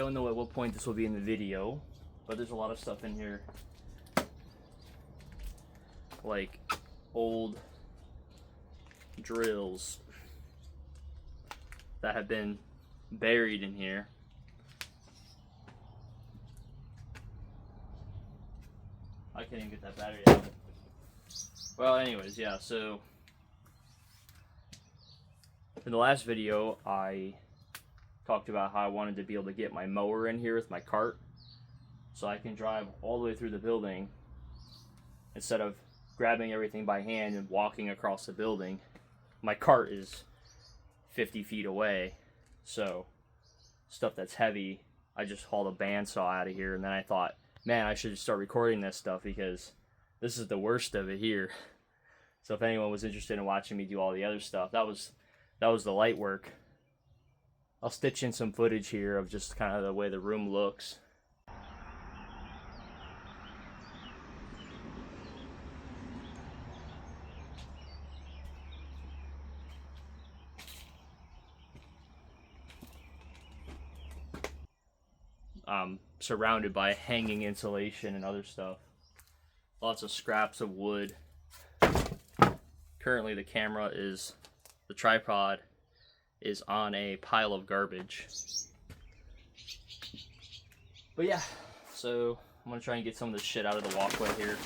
don't know at what point this will be in the video, but there's a lot of stuff in here, like old drills that have been buried in here. I can't even get that battery out. Well, anyways, yeah, so in the last video I talked about how I wanted to be able to get my mower in here with my cart so I can drive all the way through the building instead of grabbing everything by hand and walking across the building. My cart is 50 feet away, so stuff that's heavy, I just hauled a bandsaw out of here, and then I thought, man, I should start recording this stuff because this is the worst of it here. So if anyone was interested in watching me do all the other stuff, that was the light work. I'll stitch in some footage here of just kind of the way the room looks. Surrounded by hanging insulation and other stuff. Lots of scraps of wood. Currently the tripod is on a pile of garbage. But yeah, so I'm gonna try and get some of this shit out of the walkway here.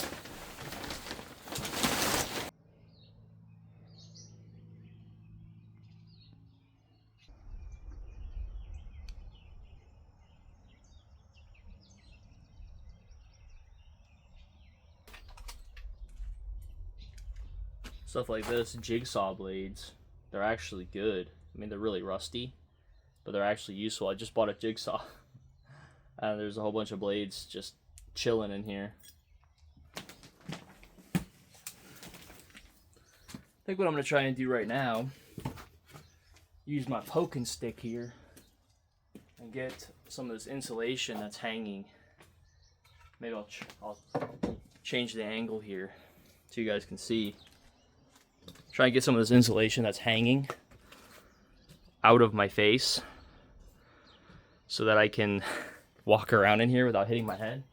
Stuff like this, jigsaw blades, they're actually good. I mean, they're really rusty, but they're actually useful. I just bought a jigsaw, and there's a whole bunch of blades just chilling in here. I think what I'm going to try and do right now, use my poking stick here, and get some of this insulation that's hanging. Maybe I'll change the angle here so you guys can see. Try and get some of this insulation that's hanging out of my face so that I can walk around in here without hitting my head.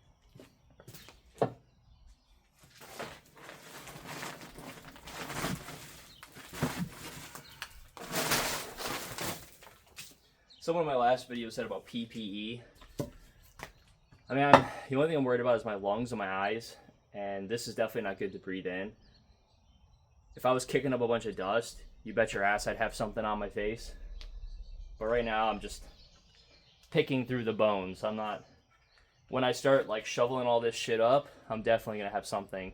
Someone in my last video said about PPE. I mean, the only thing I'm worried about is my lungs and my eyes, and this is definitely not good to breathe in. If I was kicking up a bunch of dust, you bet your ass I'd have something on my face. But right now, I'm just picking through the bones. I'm not... When I start, like, shoveling all this shit up, I'm definitely gonna have something.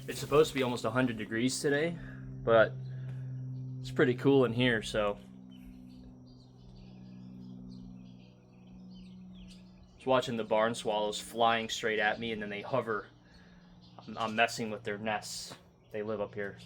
It's supposed to be almost 100 degrees today, but it's pretty cool in here, so. Just watching the barn swallows flying straight at me, and then they hover. I'm messing with their nests. They live up here.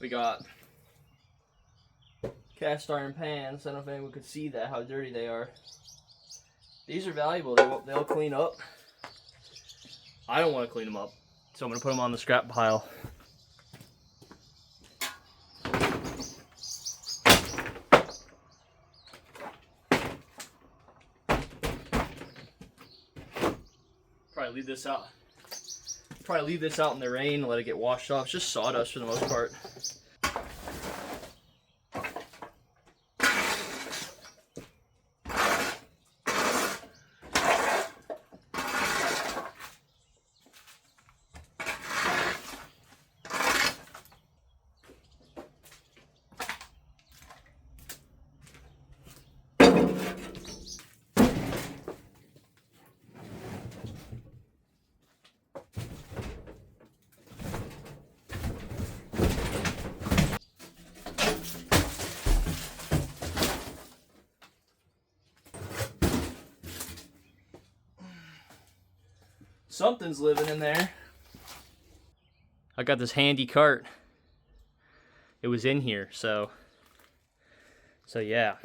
We got cast iron pans. I don't know if anyone could see that, how dirty they are. These are valuable. They'll clean up. I don't want to clean them up, so I'm going to put them on the scrap pile. Probably leave this out. Probably leave this out in the rain and let it get washed off. It's just sawdust for the most part. Something's living in there. I got this handy cart. It was in here, so yeah.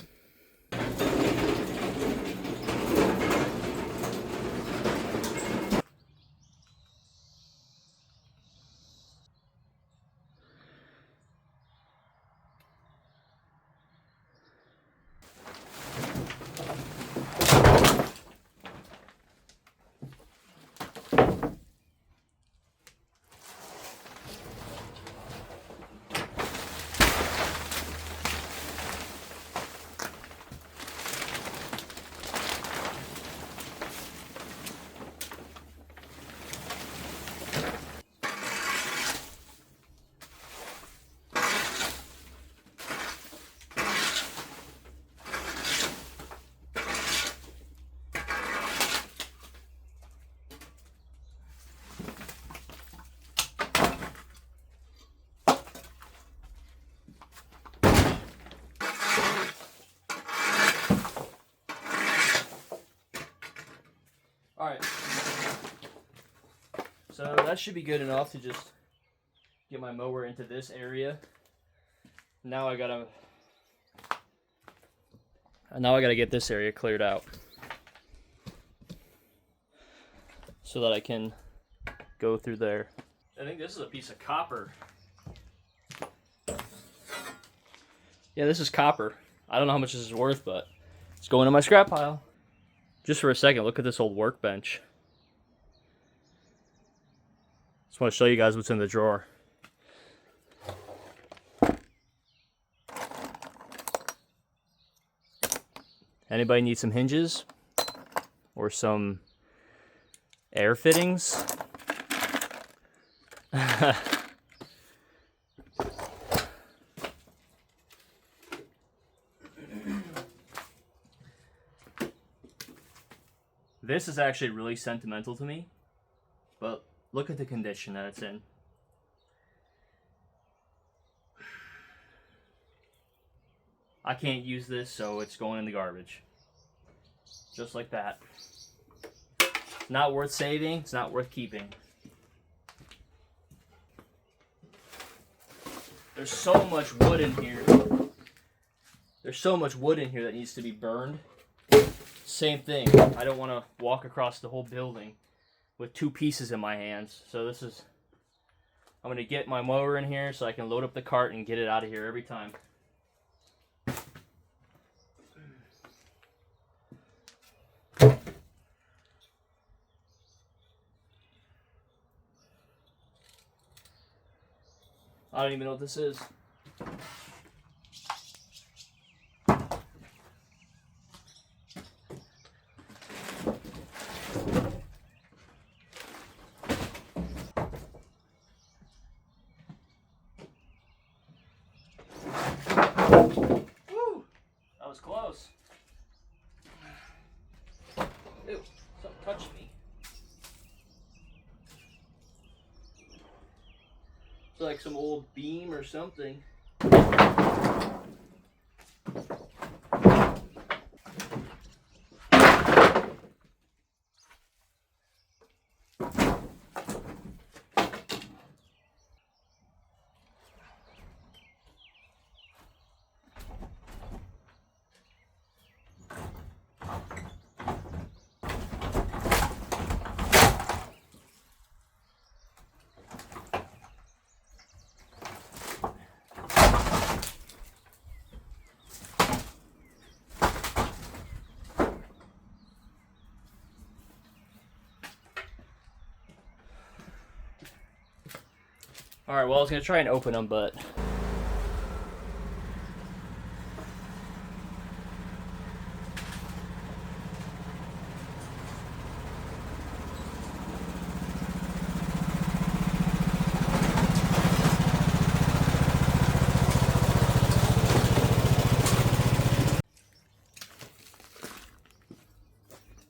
Alright, so that should be good enough to just get my mower into this area. Now I gotta get this area cleared out so that I can go through there. I think this is a piece of copper. Yeah, this is copper. I don't know how much this is worth, but it's going in my scrap pile. Just for a second, look at this old workbench. Just want to show you guys what's in the drawer. Anybody need some hinges? Or some air fittings? This is actually really sentimental to me, but look at the condition that it's in. I can't use this, so it's going in the garbage. Just like that. It's not worth saving, it's not worth keeping. There's so much wood in here. There's so much wood in here that needs to be burned. Same thing. I don't want to walk across the whole building with two pieces in my hands. So this is, I'm going to get my mower in here so I can load up the cart and get it out of here every time. I don't even know what this is. Woo! That was close. Ew, something touched me. It's like some old beam or something. Alright, well, I was going to try and open them, but...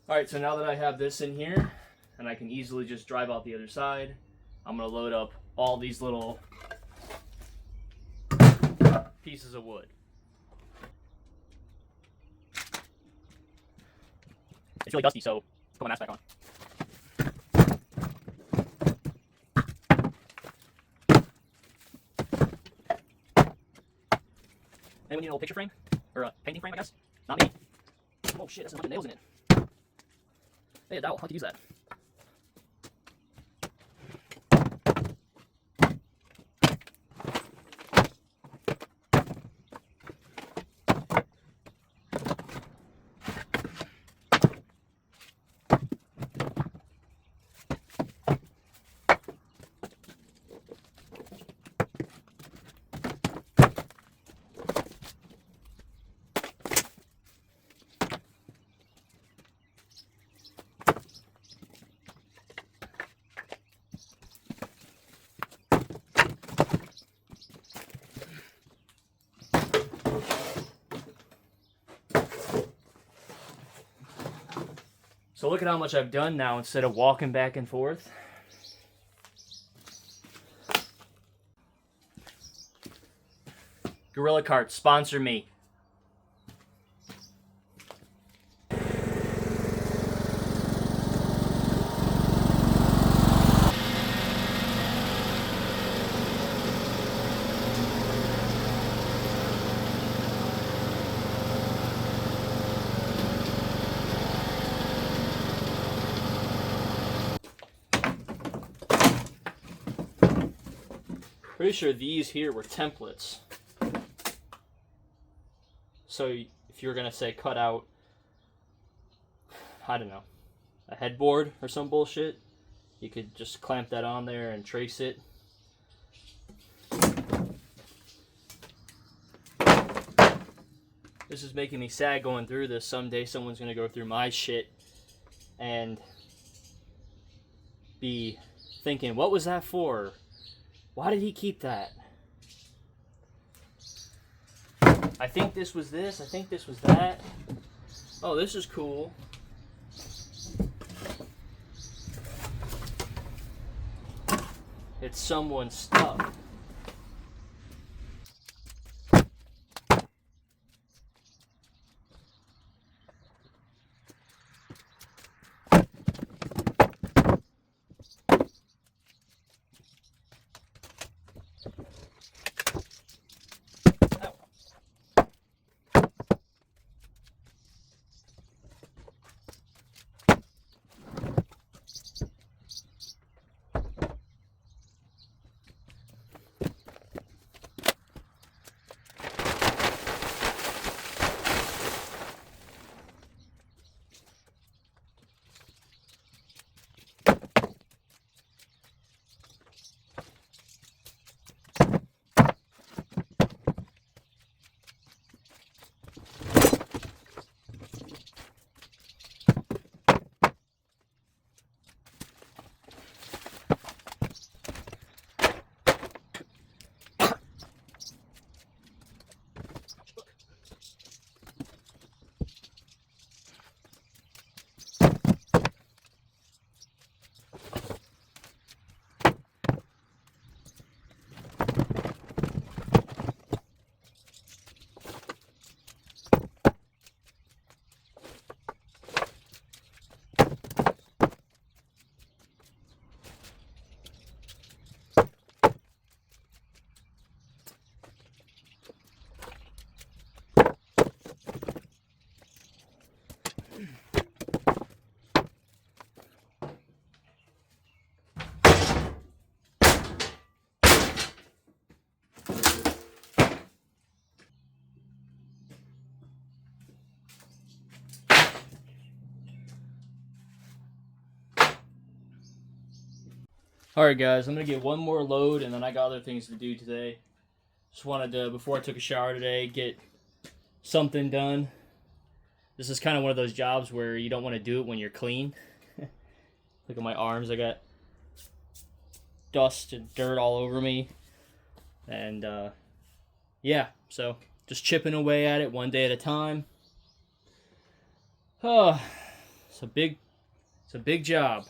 Alright, so now that I have this in here, and I can easily just drive out the other side, I'm going to load up all these little pieces of wood. It's really dusty, so put my mask back on. Anyone need a little picture frame? Or a painting frame, I guess? Not me. Oh shit, that's a bunch of nails in it. Hey, a dowel, how to use that? So look at how much I've done now instead of walking back and forth. Gorilla Cart, sponsor me. Pretty sure these here were templates. So if you were gonna say cut out, I don't know, a headboard or some bullshit, you could just clamp that on there and trace it. This is making me sad going through this. Someday someone's gonna go through my shit and be thinking, what was that for? Why did he keep that? I think this was this. I think this was that. Oh, this is cool. It's someone's stuff. Alright guys, I'm going to get one more load and then I got other things to do today. Just wanted to, before I took a shower today, get something done. This is kind of one of those jobs where you don't want to do it when you're clean. Look at my arms, I got dust and dirt all over me. And yeah, so just chipping away at it one day at a time. Oh, it's a big job.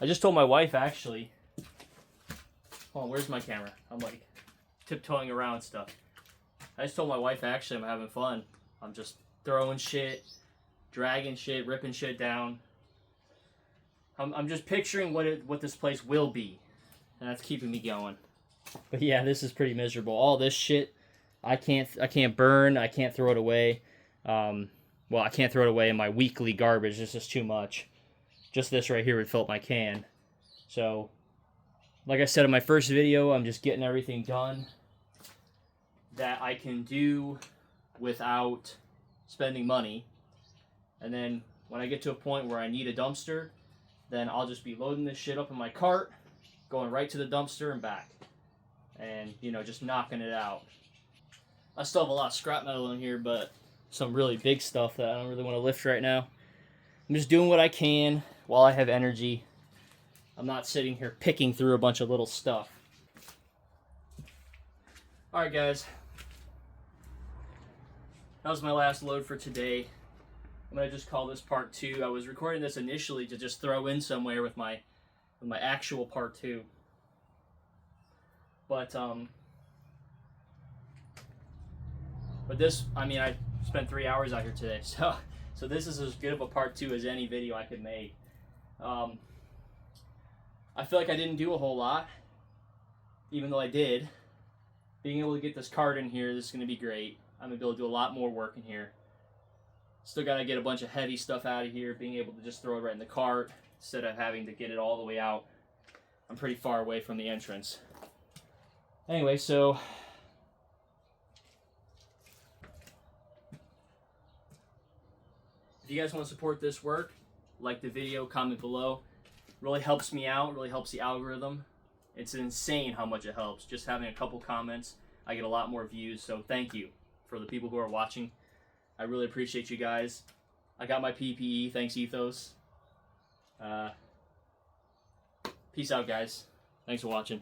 I just told my wife, actually. Hold on, where's my camera? I'm like tiptoeing around stuff. I just told my wife, actually, I'm having fun. I'm just throwing shit, dragging shit, ripping shit down. I'm just picturing what this place will be, and that's keeping me going. But yeah, this is pretty miserable. All this shit, I can't burn. I can't throw it away. Well, I can't throw it away in my weekly garbage. This is too much. Just this right here would fill up my can. So, like I said in my first video, I'm just getting everything done that I can do without spending money. And then when I get to a point where I need a dumpster, then I'll just be loading this shit up in my cart, going right to the dumpster and back. And, you know, just knocking it out. I still have a lot of scrap metal in here, but some really big stuff that I don't really want to lift right now. I'm just doing what I can while I have energy. I'm not sitting here picking through a bunch of little stuff. Alright guys, that was my last load for today. I'm going to just call this part 2. I was recording this initially to just throw in somewhere with my actual part 2. But this, I mean, I spent 3 hours out here today, so this is as good of a part 2 as any video I could make. I feel like I didn't do a whole lot, even though I did. Being able to get this cart in here, this is going to be great. I'm going to be able to do a lot more work in here. Still got to get a bunch of heavy stuff out of here, being able to just throw it right in the cart instead of having to get it all the way out. I'm pretty far away from the entrance. Anyway, so if you guys want to support this work, like the video, comment below. Really helps me out, really helps the algorithm. It's insane how much it helps. Just having a couple comments, I get a lot more views, so thank you for the people who are watching. I really appreciate you guys. I got my PPE, thanks Ethos. Peace out, guys. Thanks for watching.